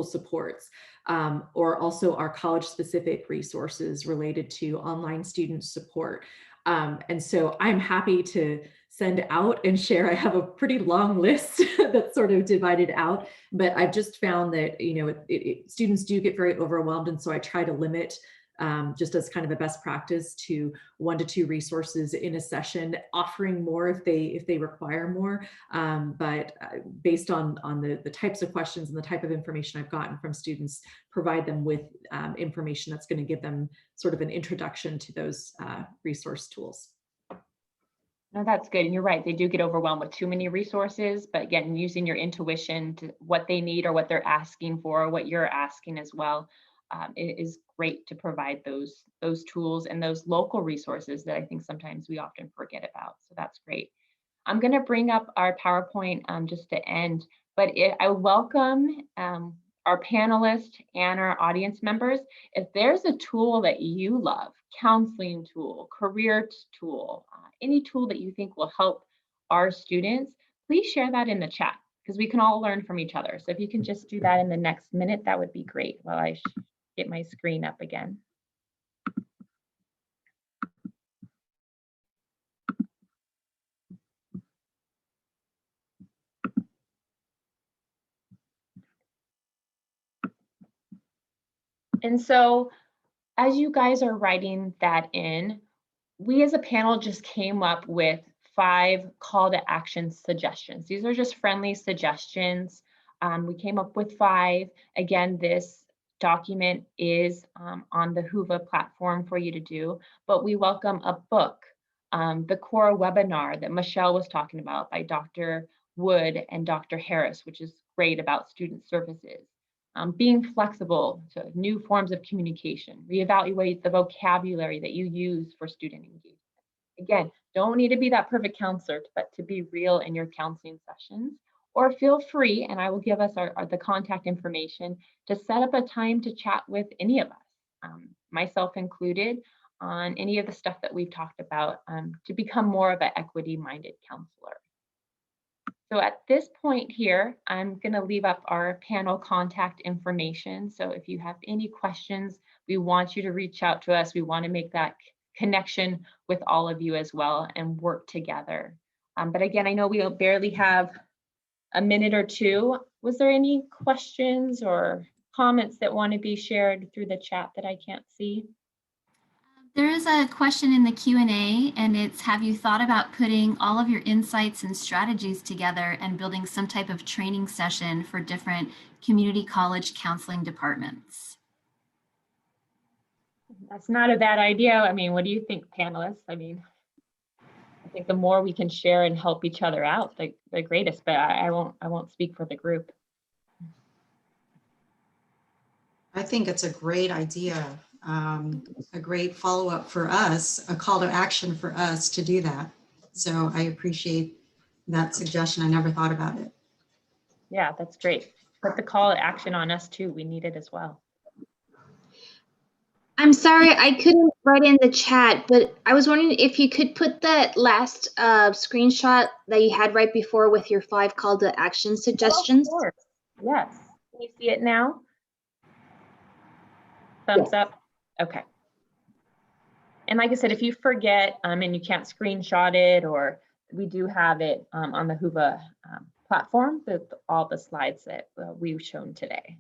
supports, or also our college-specific resources related to online student support. And so I'm happy to send out and share. I have a pretty long list that's sort of divided out, but I've just found that, students do get very overwhelmed. And so I try to limit, just as kind of a best practice, to 1 to 2 resources in a session, offering more if they require more. But based on the types of questions and the type of information I've gotten from students, provide them with information that's going to give them sort of an introduction to those resource tools. No, that's good. And you're right. They do get overwhelmed with too many resources. But again, using your intuition to what they need or what they're asking for, or what you're asking as well, it is great to provide those tools and those local resources that I think sometimes we often forget about. So that's great. I'm going to bring up our PowerPoint just to end, but I welcome our panelists and our audience members. If there's a tool that you love, counseling tool, career tool, any tool that you think will help our students, please share that in the chat, because we can all learn from each other. So if you can just do that in the next minute, that would be great while I get my screen up again. And so as you guys are writing that in, we as a panel just came up with 5 call to action suggestions. These are just friendly suggestions. We came up with 5. Again, this document is on the Whova platform for you to do, but we welcome a book, the core webinar that Michelle was talking about by Dr. Wood and Dr. Harris, which is great about student services. Being flexible to new forms of communication, reevaluate the vocabulary that you use for student engagement. Again, don't need to be that perfect counselor, but to be real in your counseling sessions. Or feel free, and I will give us the contact information, to set up a time to chat with any of us, myself included, on any of the stuff that we've talked about, to become more of an equity-minded counselor. So at this point here, I'm going to leave up our panel contact information. So if you have any questions, we want you to reach out to us. We want to make that connection with all of you as well and work together. But again, I know we barely have a minute or two. Was there any questions or comments that want to be shared through the chat that I can't see? There is a question in the Q&A, and it's, have you thought about putting all of your insights and strategies together and building some type of training session for different community college counseling departments? That's not a bad idea. I mean, what do you think, panelists? I mean, I think the more we can share and help each other out, the greatest, but I won't speak for the group. I think it's a great idea, a great follow-up for us, a call to action for us to do that. So I appreciate that suggestion. I never thought about it. Yeah, that's great. Put the call to action on us too. We need it as well. I'm sorry, I couldn't write in the chat, but I was wondering if you could put that last screenshot that you had right before with your 5 call to action suggestions. Oh, of course. Yes. Can you see it now? Thumbs up. Okay. And like I said, if you forget and you can't screenshot it, or we do have it on the Whova platform with all the slides that we've shown today.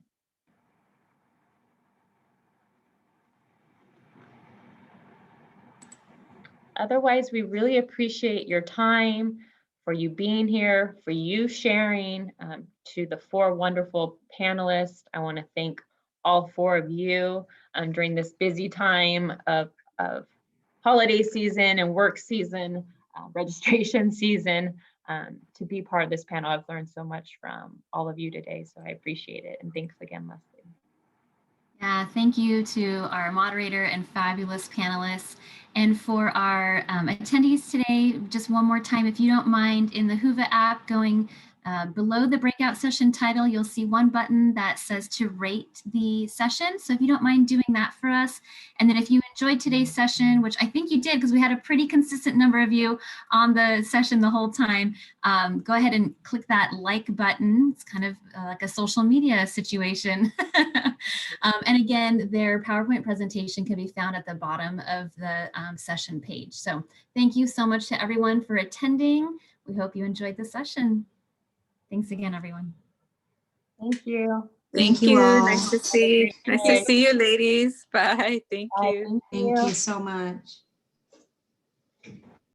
otherwise, we really appreciate your time, for you being here, for you sharing. To the 4 wonderful panelists, I want to thank all 4 of you during this busy time of holiday season and work season, registration season. To be part of this panel, I've learned so much from all of you today, so I appreciate it. And thanks again, Leslie. Yeah, thank you to our moderator and fabulous panelists. And for our attendees today, just one more time, if you don't mind, in the Whova app, going below the breakout session title, you'll see one button that says to rate the session. So if you don't mind doing that for us. And then if you enjoyed today's session, which I think you did because we had a pretty consistent number of you on the session the whole time, go ahead and click that like button. It's kind of like a social media situation. And again, their PowerPoint presentation can be found at the bottom of the session page. So thank you so much to everyone for attending. We hope you enjoyed the session. Thanks again, everyone. Thank you. Thank you all. Nice to see you ladies. Bye. Thank Bye. you. Thank Thank you. you so much.